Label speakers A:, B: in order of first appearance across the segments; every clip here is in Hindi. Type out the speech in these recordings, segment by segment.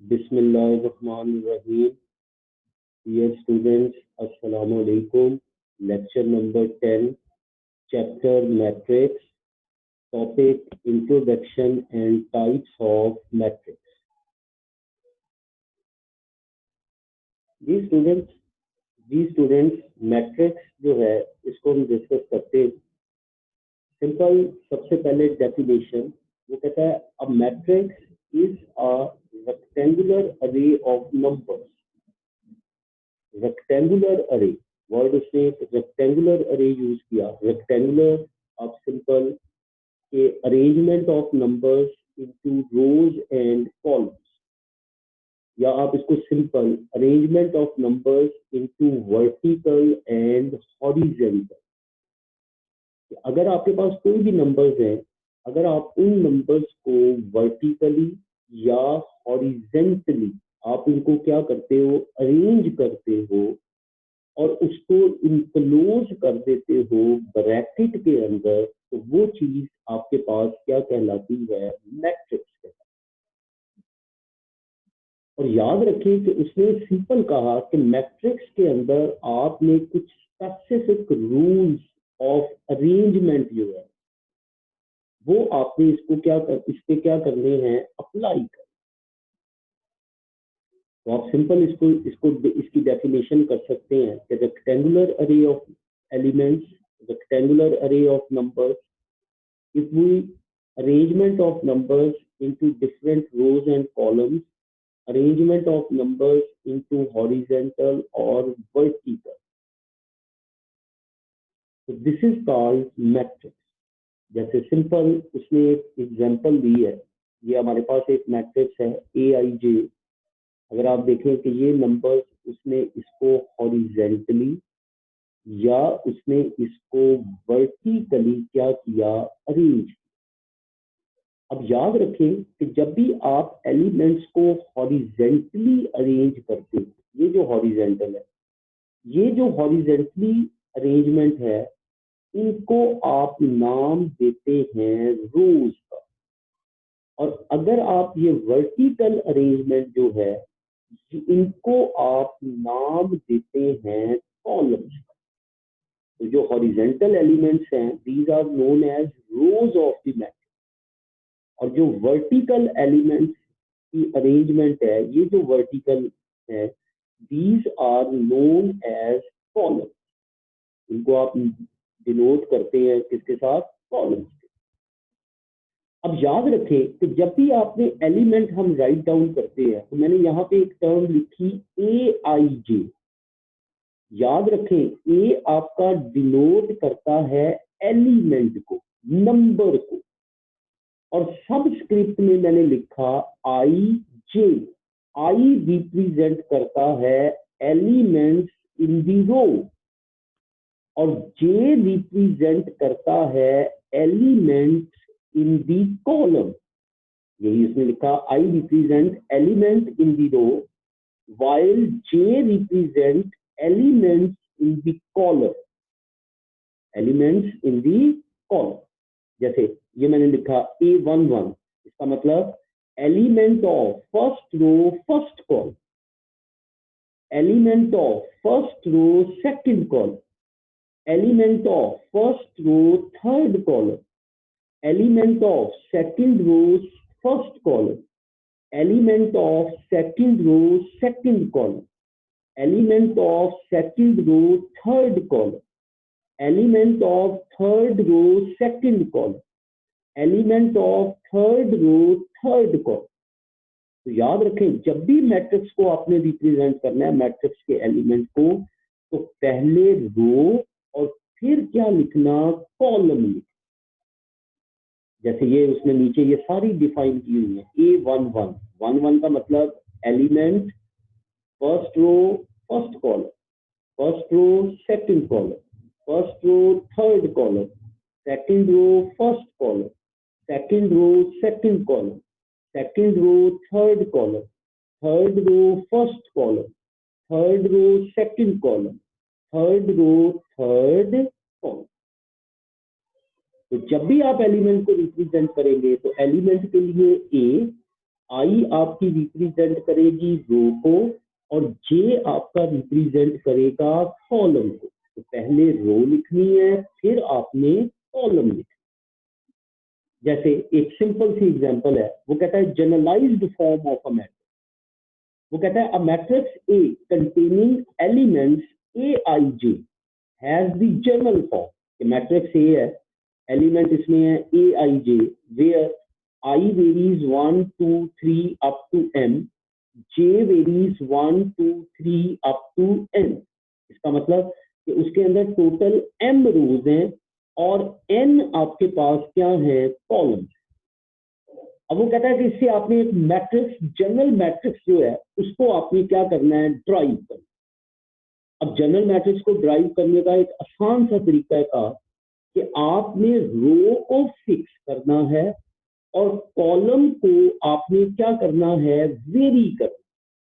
A: Bismillahirrahmanirrahim. Dear students, Assalamu alaikum. Lecture number 10, chapter Matrix, topic Introduction and Types of Matrix. जी स्टूडेंट्स मैट्रिक्स जो है इसको हम डिस्कस करते हैं। सिंपल सबसे पहले डेफिनेशन वो कहता है a matrix is a rectangular अरे ऑफ नंबर्स। रेक्टेंगुलर अरे वर्ड उसने रेक्टेंगुलर अरे यूज किया। रेक्टेंगुलर आप सिंपल के arrangement of numbers into rose and columns, या आप इसको simple arrangement of numbers into vertical and horizontal. अगर आपके पास कोई भी नंबर्स हैं, अगर आप उन नंबर्स को वर्टिकली या हॉरिजेंटली आप इनको क्या करते हो, अरेंज करते हो और उसको इनक्लोज कर देते हो ब्रैकेट के अंदर, तो वो चीज आपके पास क्या कहलाती है, मैट्रिक्स कहलाती है। और याद रखिए कि उसने सिंपल कहा कि मैट्रिक्स के अंदर आपने कुछ स्पेसिफिक रूल्स ऑफ अरेंजमेंट जो है वो आपने इसको इस पे क्या करने हैं, अप्लाई कर। तो आप सिंपल इसकी डेफिनेशन कर सकते हैं कि रेक्टेंगुलर अरे ऑफ एलिमेंट्स, रेक्टेंगुलर अरे of numbers, if we arrangement of numbers into different rows and columns, arrangement of numbers into horizontal or vertical, so this is called matrix. जैसे सिंपल उसने एक एग्जांपल दी है, ये हमारे पास एक मैट्रिक्स है AIJ। अगर आप देखें कि ये नंबर्स उसने इसको हॉरिजेंटली या उसने इसको वर्टिकली क्या किया, अरेंज। अब याद रखें कि जब भी आप एलिमेंट्स को हॉरिजेंटली अरेंज करते हैं, ये जो हॉरिजेंटल है, ये जो हॉरिजेंटली अरेंजमेंट है, इनको आप नाम देते हैं रोज का। और अगर आप ये वर्टिकल अरेंजमेंट जो है, इनको आप नाम देते हैं कॉलम्स का। तो जो हॉरिजेंटल एलिमेंट्स हैं, these are known as rows of the matrix. और जो वर्टिकल एलिमेंट्स की अरेंजमेंट है, ये जो वर्टिकल है, these are known as columns. इनको आप डिनोट करते हैं किसके साथ, कॉलम्स। अब याद रखें कि जब भी आपने एलिमेंट हम राइट डाउन करते हैं, तो मैंने यहाँ पे एक टर्म लिखी AIJ। याद रखें ए आपका डिनोट करता है एलिमेंट को, नंबर को, और सबस्क्रिप्ट में मैंने लिखा IJ। आई रिप्रेजेंट करता है एलिमेंट्स इन दी रो और जे रिप्रेजेंट करता है एलिमेंट्स इन दी कॉलम। यही इसमें लिखा, i represent element in the row while J represent elements in the column, elements in the column। जैसे ये मैंने लिखा A11, इसका मतलब element of first row first column, element of first row second column, element of first row third column, element of second row first column, element of second row second column, element of second row third column, element of third row second column, element of third row third column। तो याद रखें, जब भी मैट्रिक्स को आपने रिप्रेजेंट करना है, मैट्रिक्स के एलिमेंट को, तो पहले रो और फिर क्या लिखना, कॉलम लिखना। जैसे ये उसने नीचे ये सारी डिफाइन की हुई है। A11, 11 का मतलब element first row first column, first row second column, first row third column, second row first column, second row second column, second row third column, third row first column, third row second column, third row third column. तो जब भी आप एलिमेंट को रिप्रेजेंट करेंगे, तो एलिमेंट के लिए A, आई आपकी रिप्रेजेंट करेगी रो को और जे आपका रिप्रेजेंट करेगा कॉलम को। तो पहले रो लिखनी है, फिर आपने कॉलम लिखना। जैसे एक सिंपल सी एग्जांपल है, वो कहता है generalized form of a matrix. वो कहता है a matrix A containing elements A I J has the general form. Matrix A है, एलिमेंट इसमें है A I J, where I varies 1 2 3 up to m, j varies 1 2 3 up to n। इसका मतलब कि उसके अंदर टोटल m रोज हैं और n आपके पास क्या है, कॉलम्स। अब वो कहता है कि इससे आपने एक मैट्रिक्स, जनरल मैट्रिक्स जो है उसको आपने क्या करना है, ड्राइव करना। अब जनरल मैट्रिक्स को ड्राइव करने का एक आसान सा तरीका है कि आपने रो को फिक्स करना है और कॉलम को आपने क्या करना है, वेरी करना,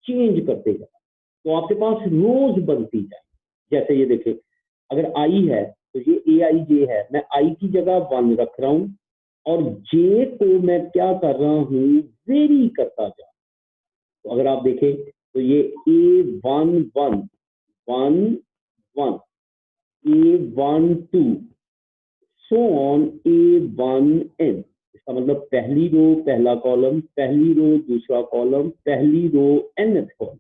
A: चेंज करते जाए, तो आपके पास रोज बनती जाए। जैसे ये देखें, अगर आई है तो ये ए आई जे है, मैं आई की जगह 1 रख रहा हूं और जे को मैं क्या कर रहा हूं, वेरी करता जा। तो अगर आप देखें तो ये A11 1 1, A12 so on A1n। इसका मतलब पहली रो पहला कॉलम, पहली रो दूसरा कॉलम, पहली रो nth कॉलम।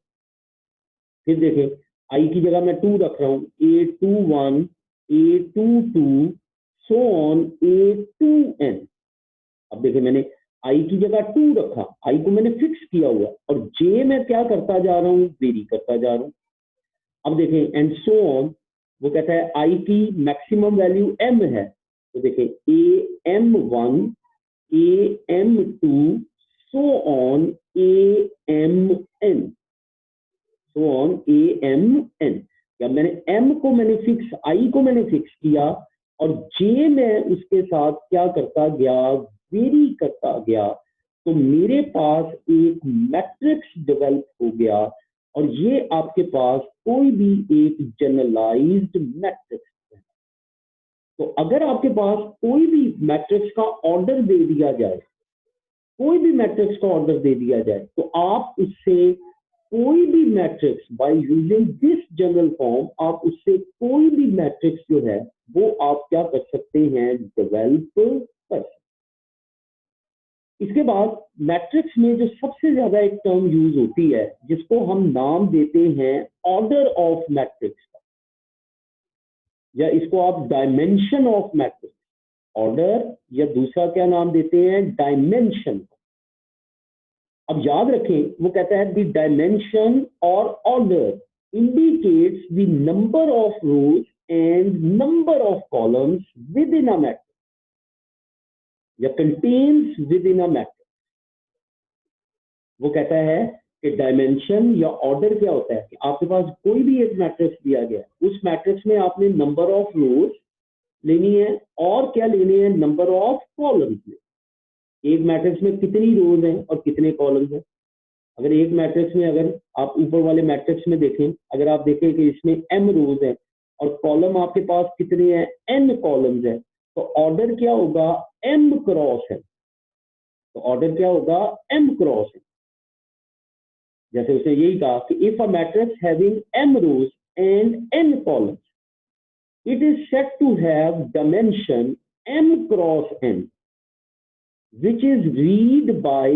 A: फिर देखें, आई की जगह मैं 2 रख रहा हूं, A21 A22 so on A2n। अब देखिए, मैंने आई की जगह 2 रखा, आई को मैंने फिक्स किया हुआ, और जे में क्या करता जा रहा हूं, वेरी करता जा रहा हूं। अब देखें एंड सो ऑन, वो कहता है आई की मैक्सिमम वैल्यू m है, तो देखें AM1 AM2 so on AMN, so on AMN। या मैंने m को मैंने फिक्स, आई को मैंने फिक्स किया और जे में उसके साथ क्या करता गया, वेरी करता गया, तो मेरे पास एक मैट्रिक्स डेवलप हो गया और ये आपके पास कोई भी एक जनरलाइज्ड मैट्रिक्स है। तो अगर आपके पास कोई भी मैट्रिक्स का ऑर्डर दे दिया जाए, कोई भी मैट्रिक्स का ऑर्डर दे दिया जाए, तो आप उससे कोई भी matrix by using this general form, आप उससे कोई भी मैट्रिक्स जो है वो आप क्या कर सकते हैं, डेवलप कर सकते। इसके बाद मैट्रिक्स में जो सबसे ज्यादा एक टर्म यूज होती है जिसको हम नाम देते हैं ऑर्डर ऑफ मैट्रिक्स, या इसको आप डायमेंशन ऑफ मैट्रिक्स, ऑर्डर, या दूसरा क्या नाम देते हैं, डायमेंशन। अब याद रखें, वो कहता है द डायमेंशन और order indicates the number of rows and number of columns within a अ मैट्रिक्स, या कंटेन्स विद इन अ मैट्रिक्स। वो कहता है कि डायमेंशन या ऑर्डर क्या होता है कि आपके पास कोई भी एक मैट्रिक्स दिया गया है, उस मैट्रिक्स में आपने नंबर ऑफ रोज लेनी है और क्या लेने हैं, नंबर ऑफ कॉलम्स। एक मैट्रिक्स में कितनी रोज हैं और कितने कॉलम्स हैं। अगर एक मैट्रिक्स में, अगर आप ऊपर वाले मैट्रिक्स में देखें, अगर आप देखें कि इसमें m रोज है और कॉलम आपके पास कितने हैं, n कॉलम्स है, तो ऑर्डर क्या होगा, m क्रॉस है। तो ऑर्डर क्या होगा, m क्रॉस है। जैसे उसने यही कहा कि if a matrix having m rows and n columns, it is said to have dimension m cross n which is read by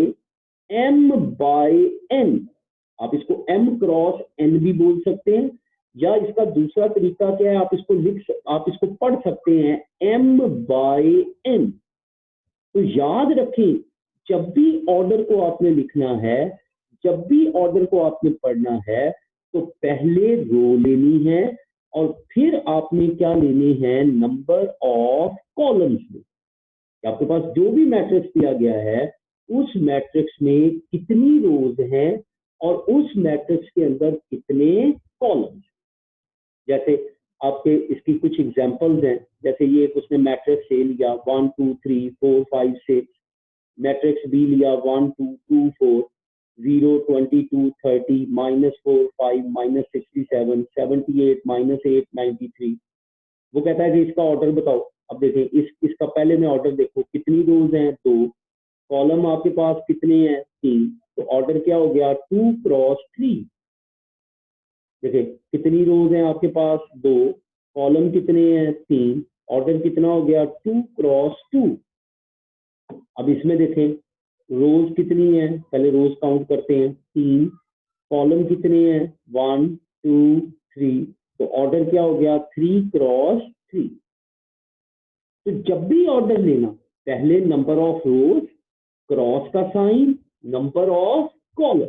A: m by n। आप इसको m क्रॉस n भी बोल सकते हैं, या इसका दूसरा तरीका क्या है, आप इसको पढ़ सकते हैं m by n। तो याद रखें, जब भी ऑर्डर को आपने लिखना है, जब भी ऑर्डर को आपने पढ़ना है, तो पहले रो लेनी है और फिर आपने क्या लेने हैं, नंबर ऑफ कॉलम्स में। आपके पास जो भी मैट्रिक्स दिया गया है, उस मैट्रिक्स में कितनी रोज हैं और उस मैट्रिक्स के अंदर कितने कॉलम्स। जैसे आपके इसकी कुछ एग्जांपल्स हैं, जैसे ये उसने मैट्रिक्स ए लिया 1 2 3 4 5 6, मैट्रिक्स बी लिया 1 2 2 4 0 22 30 -4 5 -67 78 -8 93। वो कहता है कि इसका ऑर्डर बताओ। अब देखें, इसका पहले में ऑर्डर देखो, कितनी रोज हैं, 2, कॉलम आपके पास कितने हैं 3, तो ऑर्डर क्या हो गया 2 क्रॉस 3। देखिए कितनी रोज हैं आपके पास 2, कॉलम कितने हैं 3, ऑर्डर कितना हो गया 2 क्रॉस 2। अब इसमें देखें रोज कितनी है, पहले रोज काउंट करते हैं 3, कॉलम कितने हैं 1 2 3, तो ऑर्डर क्या हो गया 3 क्रॉस 3। तो जब भी ऑर्डर लेना पहले नंबर ऑफ रोज, क्रॉस का साइन, नंबर ऑफ कॉलम,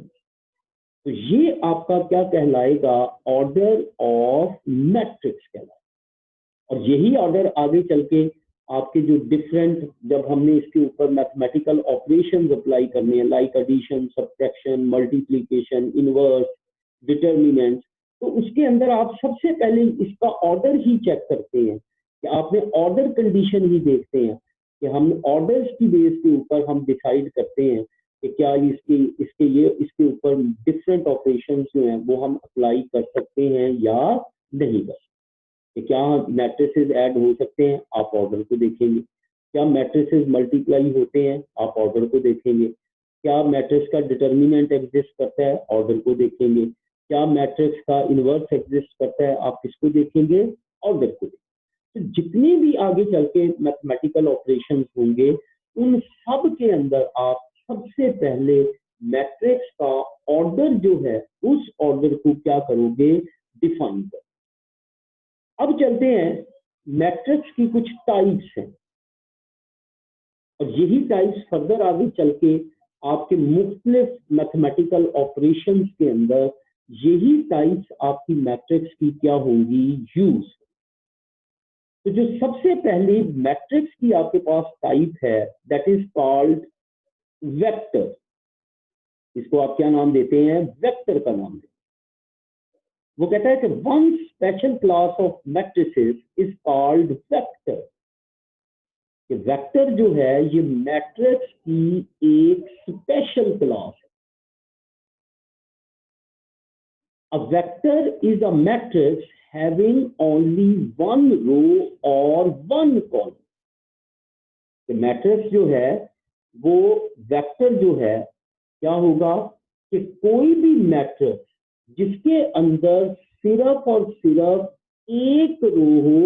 A: तो ये आपका क्या कहलाएगा ऑर्डर ऑफ मैट्रिक्स कहलाएगा। और यही ऑर्डर आगे चल के आपके जो डिफरेंट, जब हमने इसके ऊपर मैथमेटिकल ऑपरेशंस अप्लाई करने हैं like addition, subtraction, multiplication, inverse, determinant, तो उसके अंदर आप सबसे पहले इसका ऑर्डर ही चेक करते हैं कि आपने ऑर्डर कंडीशन ही देखते हैं कि हम ऑर्डर्स की बेस के ऊपर हम डिसाइड करते हैं कि क्या इसके ऊपर डिफरेंट ऑपरेशंस जो हैं वो हम अप्लाई कर सकते हैं या नहीं कर सकते। कि क्या मैट्रिसेस ऐड हो सकते हैं, आप ऑर्डर को देखेंगे। क्या मैट्रिसेस मल्टीप्लाई होते हैं, आप ऑर्डर को देखेंगे। क्या मैट्रिक्स का डिटर्मिनेंट एग्जिस्ट करता है, ऑर्डर को देखेंगे। क्या मैट्रिक्स का इनवर्स एग्जिस्ट करता है, आप किसको देखेंगे, ऑर्डर को देखेंगे। तो जितने भी आगे चल के मैथमेटिकल ऑपरेशंस होंगे उन सब के अंदर आप सबसे पहले मैट्रिक्स का ऑर्डर जो है उस ऑर्डर को क्या करोगे, डिफाइन करोगे। अब चलते हैं मैट्रिक्स की कुछ टाइप्स हैं और यही टाइप्स फर्दर आगे चल के आपके मुख्तलिफ मैथमेटिकल ऑपरेशंस के अंदर यही टाइप्स आपकी मैट्रिक्स की क्या होंगी, यूज। तो जो सबसे पहले मैट्रिक्स की आपके पास टाइप है दैट इज कॉल्ड वेक्टर। इसको आप क्या नाम देते हैं, वेक्टर का नाम देते हैं। वो कहता है कि one special class of matrices is called vector. कि वेक्टर जो है ये मैट्रिक्स की एक स्पेशल क्लास है। A vector is a matrix having only one row और वन कॉलम। मैट्रिक्स जो है वो वेक्टर जो है क्या होगा कि कोई भी मैट्रिक्स जिसके अंदर सिर्फ और सिर्फ एक रो हो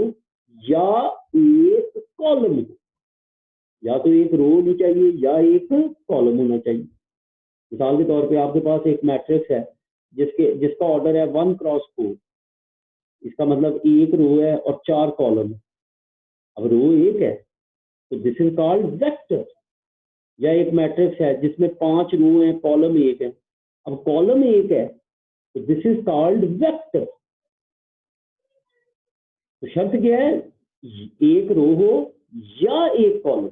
A: या एक कॉलम हो, या तो एक रो होनी चाहिए या एक कॉलम होना चाहिए। मिसाल के तौर पे आपके पास एक मैट्रिक्स है जिसका ऑर्डर है 1 क्रॉस 4, इसका मतलब एक रो है और 4 कॉलम है। अब रो एक है तो दिस इज कॉल्ड वेक्टर। या एक मैट्रिक्स है जिसमें 5 रो है, कॉलम एक है, अब कॉलम एक है तो दिस इज कॉल्ड वेक्टर। तो शर्त क्या है, एक रो हो या एक कॉलम।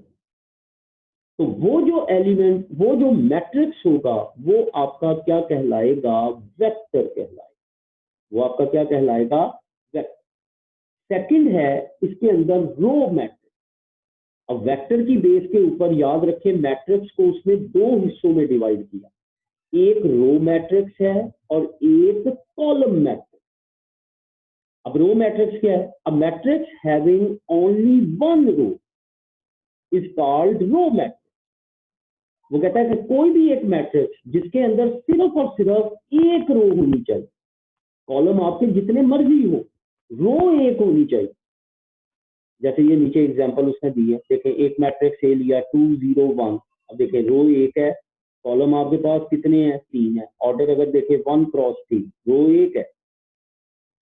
A: तो वो जो एलिमेंट, वो जो मैट्रिक्स होगा वो आपका क्या कहलाएगा, वेक्टर कहलाएगा। वो आपका क्या कहलाएगा, वेक्टर। सेकंड है इसके अंदर रो मैट्रिक्स। अब वेक्टर की बेस के ऊपर याद रखें मैट्रिक्स को उसने दो हिस्सों में डिवाइड किया, एक रो मैट्रिक्स है और एक कॉलम मैट्रिक्स। अब रो मैट्रिक्स क्या है, a matrix having only one row is called row matrix. वो कहता है कि कोई भी एक मैट्रिक्स जिसके अंदर सिर्फ और सिर्फ एक रो होनी चाहिए, कॉलम आपके जितने मर्जी हो, रो एक होनी चाहिए। जैसे ये नीचे एग्जांपल उसने दी है, देखें एक मैट्रिक्स ए लिया 2 0 1। अब देखें रो एक है, कॉलम आपके पास कितने हैं, 3 है। ऑर्डर अगर देखें 1 क्रॉस 3, रो एक है।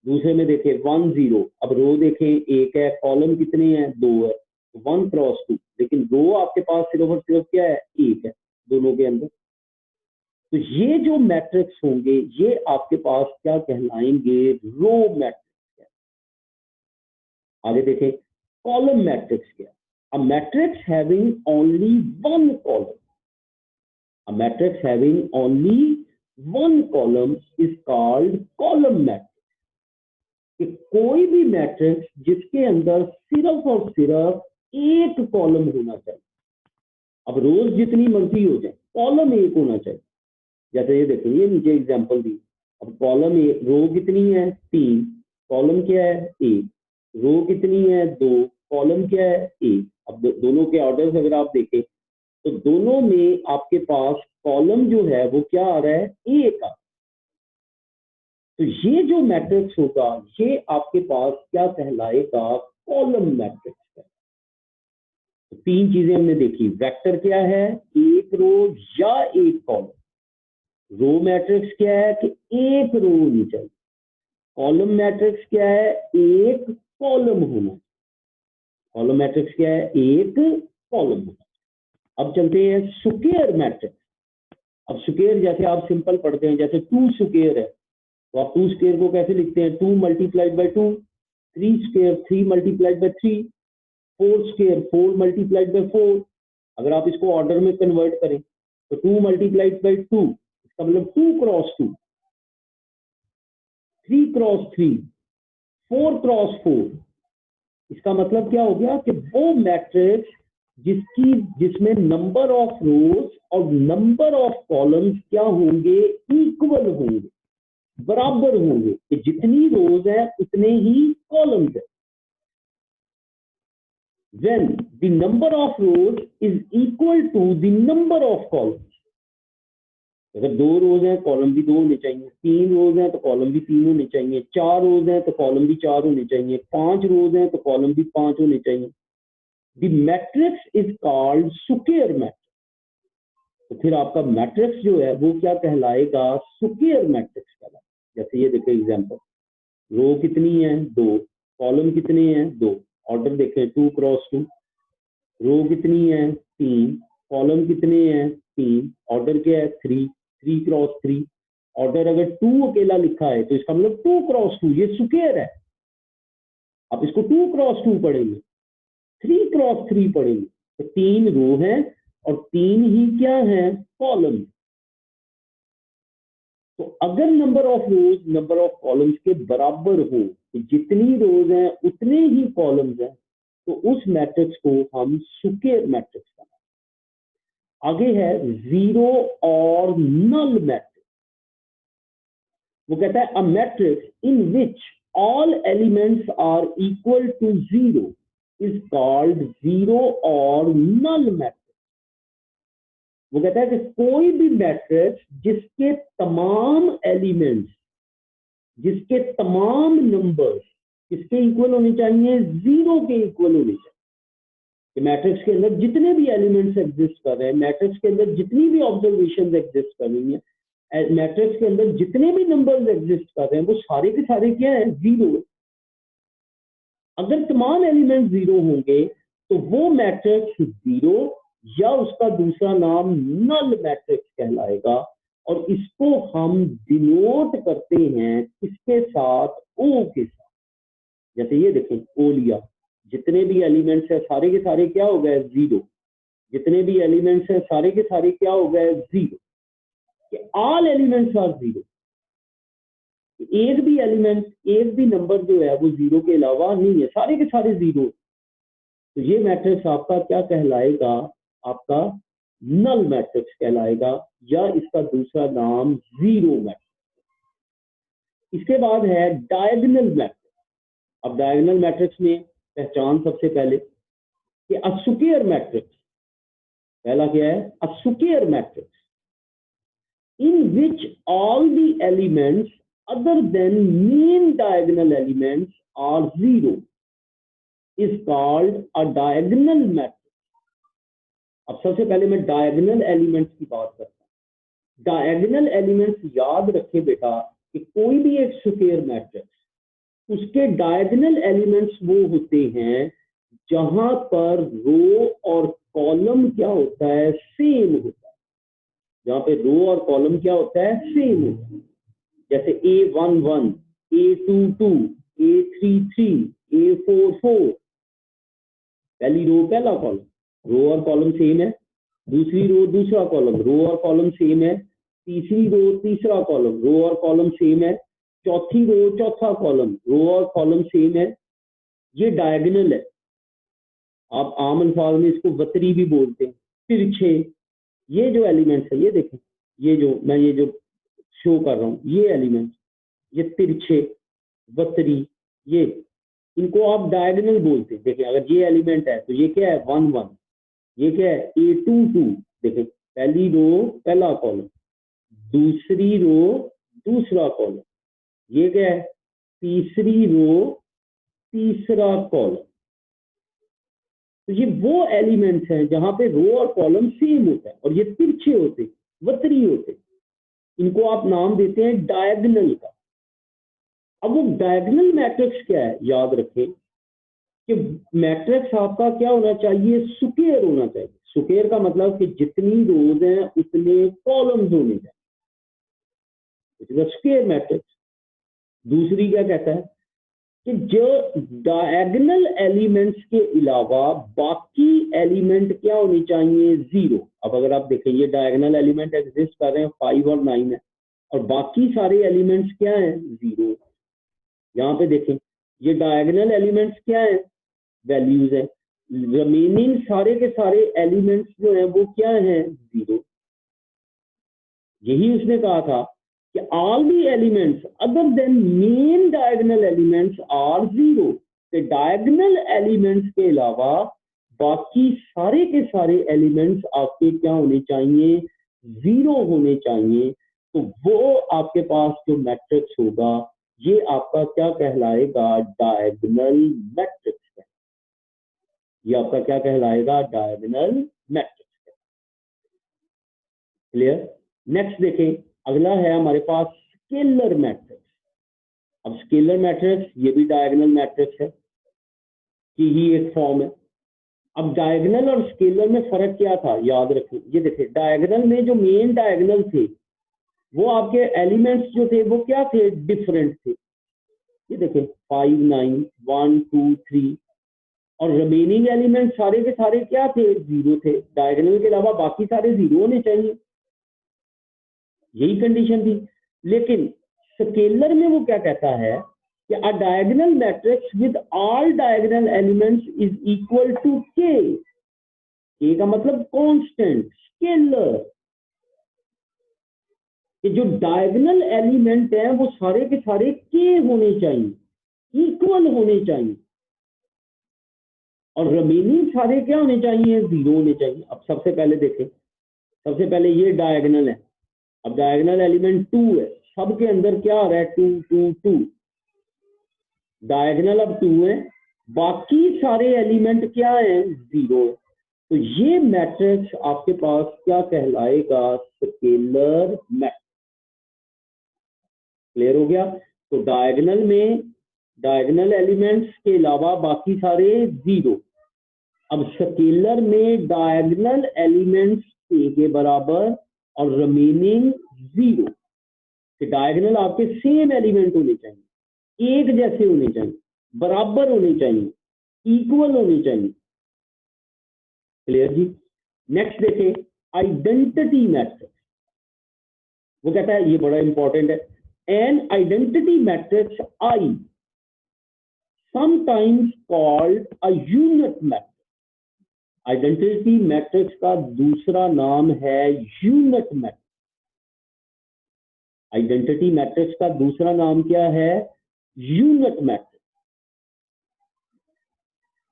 A: दूसरे में देखें 1 0, अब रो देखें एक है, कॉलम कितने हैं, 2 है, 1 क्रॉस 2, लेकिन रो आपके पास सिर्फ और सिर्फ क्या है, एक है दोनों के अंदर। तो ये जो मैट्रिक्स होंगे ये आपके पास क्या कहलाएंगे, रो मैट्रिक्स। आगे देखें कॉलम मैट्रिक्स क्या, अ matrix having only one column, a matrix having only one column is called column matrix. कि कोई भी मैट्रिक्स जिसके अंदर सिर्फ और सिर्फ एक कॉलम होना चाहिए। अब रोज जितनी मर्जी हो जाए, कॉलम एक होना चाहिए। जैसे ये देखिए ये नीचे एग्जांपल दी, अब कॉलम एक, रो कितनी है 3, कॉलम क्या है 1, रो कितनी है 2, कॉलम क्या है 1। अब दोनों के ऑर्डर्स अगर आप देखें तो दोनों में आपके पास कॉलम जो है वो क्या आ रहा है, ए का। तो ये जो मैट्रिक्स होगा ये आपके पास क्या कहलाएगा, कॉलम मैट्रिक्स है। तो तीन चीजें हमने देखी, वेक्टर क्या है, एक रो या एक कॉलम। रो मैट्रिक्स क्या है कि एक रो होनी चाहिए। कॉलम मैट्रिक्स क्या है, एक कॉलम होना। कॉलम मैट्रिक्स क्या है, एक कॉलम होना। अब चलते हैं स्क्वायर मैट्रिक्स। अब स्क्वायर जैसे आप सिंपल पढ़ते हैं, जैसे टू स्क्वायर है तो आप टू स्क्वायर को कैसे लिखते हैं, 2 multiplied by 2, 3 square 3 multiplied by 3, 4 square 4 multiplied by 4। अगर आप इसको ऑर्डर में कन्वर्ट करें तो 2 मल्टीप्लाइड बाई 2, इसका मतलब 2 क्रॉस 2, 3 क्रॉस 3, 4 क्रॉस 4। इसका मतलब क्या हो गया कि वो मैट्रिक्स जिसमें नंबर ऑफ रोज और नंबर ऑफ कॉलम्स क्या होंगे, इक्वल होंगे, बराबर होंगे, कि जितनी रोज है उतने ही कॉलम्स है। when the number of rows is equal to the number of columns, अगर 2 रोज हैं कॉलम भी 2 होने चाहिए, 3 रोज हैं तो कॉलम भी 3 होने चाहिए, 4 रोज हैं तो कॉलम भी 4 होने चाहिए, 5 रोज हैं तो कॉलम भी 5 होने चाहिए। The matrix is called square matrix. तो फिर आपका मैट्रिक्स जो है वो क्या कहलाएगा, स्क्वायर मैट्रिक्स कहलाएगा। जैसे ये देखिए एग्जांपल, रो कितनी है, 2, कॉलम कितने हैं, 2, ऑर्डर देखें 2 क्रॉस 2, रो कितनी है, 3, कॉलम कितने हैं, 3, ऑर्डर क्या है, 3, 3 क्रॉस 3। ऑर्डर अगर 2 अकेला लिखा है तो इसका मतलब 2 क्रॉस 2, ये स्क्वायर है। आप इसको 2 क्रॉस 2 पढ़ेंगे, 3 क्रॉस 3 पढ़ेंगे, तो 3 रो है और 3 ही क्या है, कॉलम। तो अगर number of rose number of columns के बराबर हो, तो जितनी रोज हैं उतने ही कॉलम्स हैं, तो उस मैट्रिक्स को हम स्क्वायर मैट्रिक्स कहते हैं। आगे है जीरो और नल मैट्रिक्स। वो कहता है a matrix in which all elements are equal to zero is called zero और नल मैट्रिक्स। वो कहता है कि कोई भी मैट्रिक्स जिसके तमाम एलिमेंट्स, जिसके तमाम नंबर्स किसके इक्वल होने चाहिए, जीरो के इक्वल होने चाहिए। कि मैट्रिक्स के अंदर जितने भी एलिमेंट्स एग्जिस्ट कर रहे हैं, मैट्रिक्स के अंदर जितनी भी ऑब्जर्वेशन एग्जिस्ट कर रही हैं, मैट्रिक्स के अंदर जितने भी नंबर्स एग्जिस्ट कर रहे हैं वो सारे के सारे क्या है, जीरो। अगर तमाम एलिमेंट जीरो होंगे तो वो मैट्रिक्स जीरो या उसका दूसरा नाम नल मैट्रिक्स कहलाएगा। और इसको हम डिनोट करते हैं किसके साथ, ओ के साथ। जैसे ये देखें, ओ लिया, जितने भी एलिमेंट्स है सारे के सारे क्या हो गए, जीरो। जितने भी एलिमेंट्स है सारे के सारे क्या हो गए, zero. All elements are zero. एक भी एलिमेंट, एक भी नंबर जो है वो जीरो के अलावा नहीं है, सारे के सारे जीरो। तो ये मैट्रिक्स आपका क्या कहलाएगा, आपका नल मैट्रिक्स कहलाएगा, या इसका दूसरा नाम जीरो मैट्रिक्स। इसके बाद है डायगोनल मैट्रिक्स। अब डायगोनल मैट्रिक्स में पहचान सबसे पहले कि अ स्क्वायर मैट्रिक्स, पहला क्या है, a square matrix in which all the elements other than mean diagonal elements are zero is called a diagonal matrix. अब सबसे पहले मैं डायगोनल एलिमेंट्स की बात करता हूं। डायगोनल एलिमेंट्स याद रखे बेटा कि कोई भी एक स्क्वायर मैट्रिक्स, उसके डायगोनल एलिमेंट्स वो होते हैं जहां पर रो और कॉलम क्या होता है, सेम होता है। जहां पे रो और कॉलम क्या होता है, सेम होता है। जैसे A11, A22, A33, A44, पहली रो पहला कॉलम, रो और कॉलम सेम है। दूसरी रो दूसरा कॉलम, रो और कॉलम सेम है। तीसरी रो तीसरा कॉलम, रो और कॉलम सेम है। चौथी रो चौथा कॉलम, रो और कॉलम सेम है। ये डायगोनल है। आप आम अल्फाज में इसको वतरी भी बोलते हैं, तिरछे। ये जो एलिमेंट्स है, ये देखें, ये जो शो कर रहा हूं, ये एलिमेंट्स, ये तिरछे, वतरी, ये, इनको आप डायगोनल बोलते हैं। देखिए अगर ये एलिमेंट है तो ये क्या है, 1 1, ये क्या है, A22, देखें पहली रो पहला कॉलम, दूसरी रो दूसरा कॉलम, ये क्या है, तीसरी रो तीसरा कॉलम। तो ये वो एलिमेंट्स हैं जहां पे रो और कॉलम सेम होता है और ये तिरछे होते, वक्री होते, इनको आप नाम देते हैं डायगोनल का। अब वो डायगोनल मैट्रिक्स क्या है, याद रखें कि मैट्रिक्स आपका क्या होना चाहिए, स्क्वायर होना चाहिए। स्क्वायर का मतलब कि जितनी रोज हैं उतने कॉलम्स होने चाहिए, स्क्वायर मैट्रिक्स। दूसरी क्या कहता है कि जो डायगोनल एलिमेंट्स के अलावा बाकी एलिमेंट क्या होने चाहिए, जीरो। अब अगर आप देखें ये डायगोनल एलिमेंट एग्जिस्ट कर रहे हैं 5 और 9 है, और बाकी सारे एलिमेंट्स क्या हैं, जीरो। यहाँ पे देखें ये डायगोनल एलिमेंट्स क्या है, वैल्यूज है, रिमेनिंग सारे के सारे एलिमेंट्स जो हैं वो क्या हैं, जीरो। यही उसने कहा था कि all the elements other than main diagonal elements are zero। तो डायगोनल एलिमेंट्स के अलावा बाकी सारे के सारे एलिमेंट्स आपके क्या होने चाहिए, जीरो होने चाहिए। तो वो आपके पास जो मैट्रिक्स होगा ये आपका क्या कहलाएगा, डायगोनल मैट्रिक्स। ये आपका क्या कहलाएगा, डायगोनल मैट्रिक्स। क्लियर। नेक्स्ट देखें, अगला है हमारे पास स्केलर मैट्रिक्स। अब स्केलर मैट्रिक्स ये भी डायगोनल मैट्रिक्स है की ही एक फॉर्म है। अब डायगोनल और स्केलर में फर्क क्या था, याद रखें। ये देखिए डायगोनल में जो मेन डायगोनल थे वो आपके एलिमेंट्स जो थे वो क्या थे, डिफरेंट थे। ये देखिए 5 9 1 2 3, और रिमेनिंग एलिमेंट सारे के सारे क्या थे, जीरो थे। डायगोनल के अलावा बाकी सारे जीरो होने चाहिए, यही कंडीशन थी। लेकिन स्केलर में वो क्या कहता है कि a diagonal matrix with all diagonal elements is equal to k. K का मतलब कांस्टेंट, स्केलर, कि जो डायगोनल एलिमेंट है वो सारे के सारे के होने चाहिए, इक्वल होने चाहिए, और रिमेनिंग सारे क्या होने चाहिए, जीरो होने चाहिए। अब सबसे पहले देखें, सबसे पहले ये डायगोनल है। अब डायगोनल एलिमेंट 2 है, सबके अंदर क्या आ रहा है, 2 2 2। डायगोनल अब 2 है, बाकी सारे एलिमेंट क्या है, जीरो। तो ये मैट्रिक्स आपके पास क्या कहलाएगा, स्केलर मैट्रिक्स। क्लियर हो गया। तो डायगोनल में डायगोनल एलिमेंट्स के अलावा बाकी सारे जीरो। अब स्केलर में डायगोनल एलिमेंट्स के बराबर और रिमेनिंग जीरो। डायगोनल आपके सेम एलिमेंट होने चाहिए, एक जैसे होने चाहिए, बराबर होने चाहिए, इक्वल होने चाहिए। क्लियर जी। नेक्स्ट देखें, आइडेंटिटी मैट्रिक्स। वो कहता है, ये बड़ा इंपॉर्टेंट है, an identity matrix I sometimes called a unit matrix. Identity matrix का दूसरा नाम है यूनिट मैट्रिक्स। आइडेंटिटी मैट्रिक्स का दूसरा नाम क्या है, unit matrix.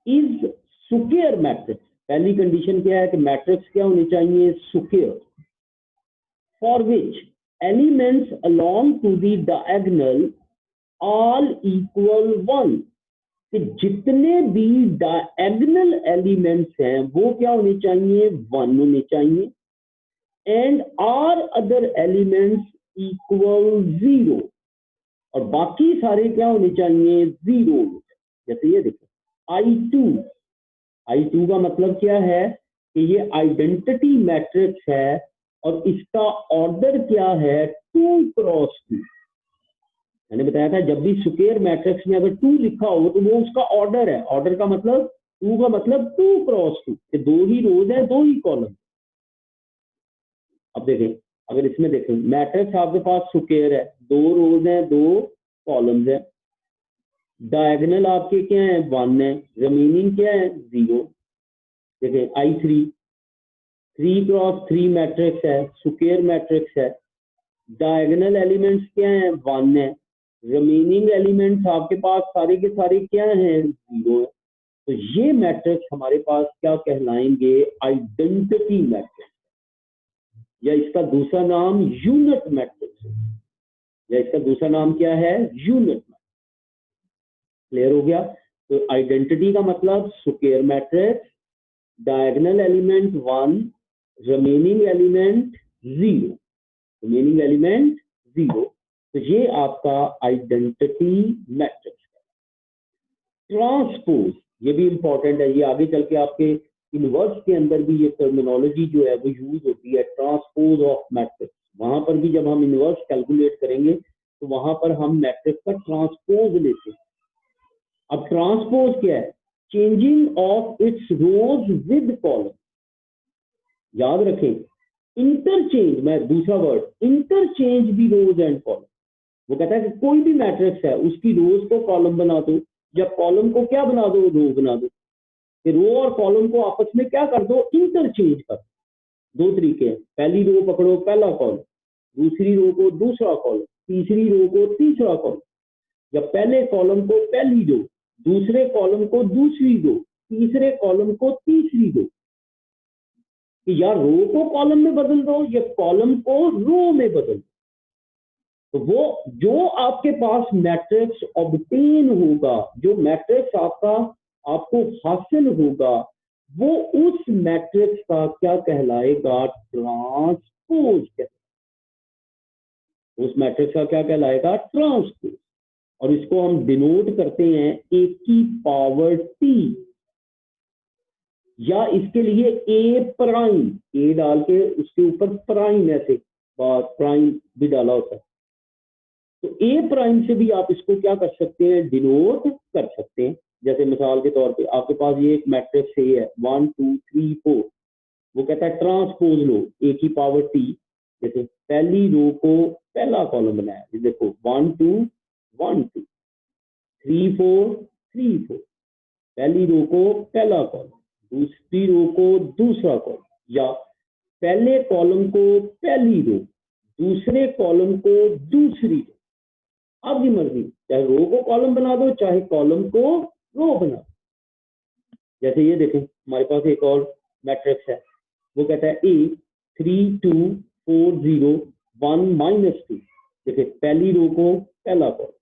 A: Is square matrix. पहली कंडीशन क्या है कि मैट्रिक्स क्या होनी चाहिए, square, for which elements along to the diagonal all equal 1। कि जितने भी डायगोनल एलिमेंट्स हैं वो क्या होने चाहिए, 1 होने चाहिए, and are other elements equal 0, और बाकी सारे क्या होने चाहिए, 0 होने चाहिए। जैसे ये देखो I2 का मतलब क्या है कि ये आइडेंटिटी मैट्रिक्स है और इसका ऑर्डर क्या है, 2 क्रॉस 2। मैंने बताया था जब भी स्क्वायर मैट्रिक्स में अगर 2 लिखा हो तो वो उसका ऑर्डर है। ऑर्डर का मतलब 2 का मतलब 2 क्रॉस 2, कि 2 ही रोज है 2 ही कॉलम। अब देखें, अगर इसमें देखें मैट्रिक्स आपके पास स्क्वायर है, 2 रोज है 2 कॉलम्स है, डायगोनल आपके क्या है, 1 है, रिमेनिंग क्या है, 0। देखें I3 3 क्रॉस 3 मैट्रिक्स है, स्क्वायर मैट्रिक्स है, डायगोनल एलिमेंट्स क्या है, 1 है, रिमेनिंग एलिमेंट्स आपके पास सारे के सारे क्या हैं, 0 है। तो ये मैट्रिक्स हमारे पास क्या कहलाएंगे, आइडेंटिटी मैट्रिक्स, या इसका दूसरा नाम यूनिट मैट्रिक्स है, या इसका दूसरा नाम क्या है, यूनिट मैट्रिक्स। क्लियर हो गया? तो आइडेंटिटी का मतलब square matrix, diagonal element 1, remaining element 0, remaining element 0। तो ये आपका आइडेंटिटी मैट्रिक्स। ट्रांसपोज, ये भी इंपॉर्टेंट है, ये आगे चल के आपके इनवर्स के अंदर भी ये टर्मिनोलॉजी जो है वो यूज होती है, ट्रांसपोज ऑफ मैट्रिक्स। वहां पर भी जब हम इनवर्स कैलकुलेट करेंगे तो वहां पर हम मैट्रिक्स का ट्रांसपोज लेते हैं। अब ट्रांसपोज क्या है, changing of its rows with column. याद रखें, इंटरचेंज, मैं दूसरा word, interchange the rows and column. वो कहता है कि कोई भी मैट्रिक्स है उसकी रोज को कॉलम बना दो, या कॉलम को क्या बना दो, रो बना दो। रो और कॉलम को आपस में क्या कर दो, इंटरचेंज कर। दो तरीके हैं, पहली रो पकड़ो पहला कॉलम, दूसरी रो को दूसरा कॉलम, तीसरी रो को तीसरा कॉलम, या पहले कॉलम को पहली रो, दूसरे कॉलम को दूसरी रो, तीसरे कॉलम को तीसरी रो। या रो को कॉलम में बदल दो या कॉलम को रो में बदल दो। तो वो जो आपके पास मैट्रिक्स ऑब्टेन होगा, जो मैट्रिक्स आपको हासिल होगा, वो उस मैट्रिक्स का क्या कहलाएगा, ट्रांसपोज कहलाएगा। उस मैट्रिक्स का क्या कहलाएगा, ट्रांसपोज। और इसको हम डिनोट करते हैं ए की पावर टी, या इसके लिए ए प्राइम, ए डाल के उसके ऊपर प्राइम, ऐसे प्राइम भी डाला होता है। तो ए प्राइम से भी आप इसको क्या कर सकते हैं, डिनोट कर सकते हैं। जैसे मिसाल के तौर पे आपके पास ये एक मैट्रिक्स ए है 1 2 3 4, वो कहता है ट्रांसपोज लो ए की पावर टी। जैसे पहली रो को पहला कॉलम बनाया, ये देखो 1 2 1 2 3 4 3 4, पहली रो को पहला कॉलम, दूसरी रो को दूसरा कॉलम, या पहले कॉलम को पहली रो, दूसरे कॉलम को दूसरी रो। आपकी मर्जी, चाहे रो को कॉलम बना दो चाहे कॉलम को रो बना दो। जैसे ये देखें, हमारे पास एक और मैट्रिक्स है, वो कहता है ए 3 2 4 0 1 -2। देखिए पहली रो को पहला कॉलम,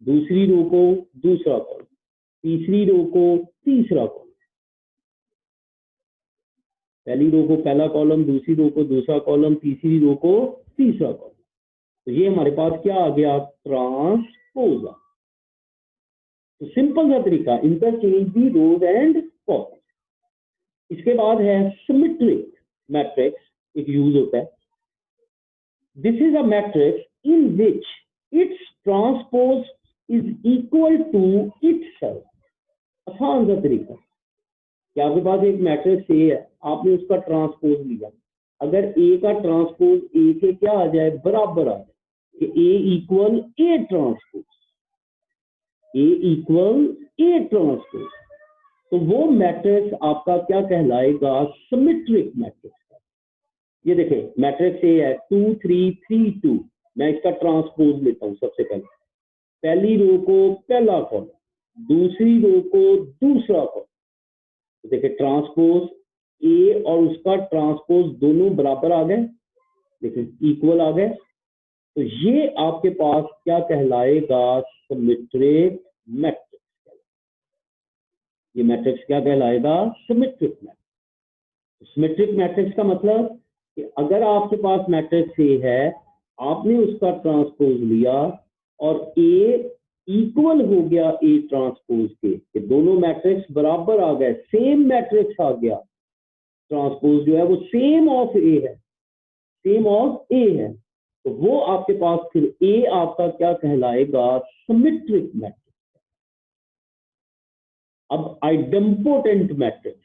A: दूसरी रो को दूसरा कॉलम, तीसरी रो को तीसरा कॉलम, पहली रो को पहला कॉलम, दूसरी रो को दूसरा कॉलम, तीसरी रो को तीसरा कॉलम। तो ये हमारे पास क्या आ गया, ट्रांसपोज। तो सिंपल सा तरीका, interchange the rows and column. इसके बाद है सिमेट्रिक मैट्रिक्स, एक यूज होता है। This is a matrix in which its transpose is equal to itself. आसान सा तरीका कि आपके पास एक मैट्रिक्स ए है, आपने उसका ट्रांसपोज लिया, अगर ए का ट्रांसपोज ए के क्या आ जाए, बराबर आ जाए, कि A equal A transpose, A equal A transpose, तो वो मैट्रिक्स आपका क्या कहलाएगा, सिमेट्रिक मैट्रिक्स। ये देखें मैट्रिक्स ए है 2 3 3 2, मैं इसका ट्रांसपोज लेता हूं। सबसे पहली रो को पहला कॉलम, दूसरी रो को दूसरा कॉलम, तो देखिए ट्रांसपोज ए और उसका ट्रांसपोज दोनों बराबर आ गए, देखिए इक्वल आ गए। तो ये आपके पास क्या कहलाएगा, सिमेट्रिक मैट्रिक्स। ये मैट्रिक्स क्या कहलाएगा, सिमेट्रिक मैट्रिक्स। सिमेट्रिक मैट्रिक्स का मतलब कि अगर आपके पास मैट्रिक्स ए है, आपने उसका ट्रांसपोज लिया और ए इक्वल हो गया ए ट्रांसपोज के, कि दोनों मैट्रिक्स बराबर आ गए, सेम मैट्रिक्स आ गया, ट्रांसपोज जो है वो सेम ऑफ ए है, सेम ऑफ ए है, तो वो आपके पास फिर ए आपका क्या कहलाएगा, सिमेट्रिक मैट्रिक्स। अब आइडेम्पोटेंट मैट्रिक्स,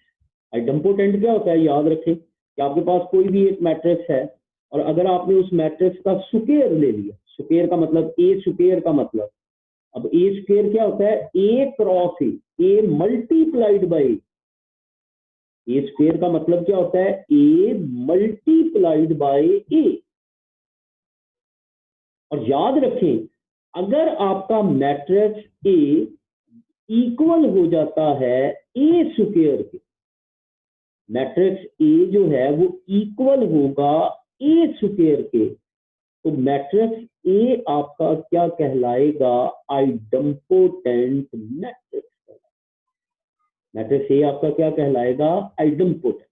A: आइडेम्पोटेंट क्या होता है, याद रखें कि आपके पास कोई भी एक मैट्रिक्स है और अगर आपने उस मैट्रिक्स का स्क्वायर ले लिया, स्क्वायर का मतलब ए स्क्वायर का मतलब, अब ए स्क्वायर क्या होता है, A cross A multiplied by A square का मतलब क्या होता है, ए मल्टीप्लाइड बाई ए। और याद रखें, अगर आपका मैट्रिक्स ए इक्वल हो जाता है ए स्क्वायर के, मैट्रिक्स ए जो है वो इक्वल होगा ए स्क्वायर के, तो मैट्रिक्स ए आपका क्या कहलाएगा, आइडम्पोटेंट मैट्रिक्स। मैट्रिक्स ए आपका क्या कहलाएगा, आइडम्पोटेंट।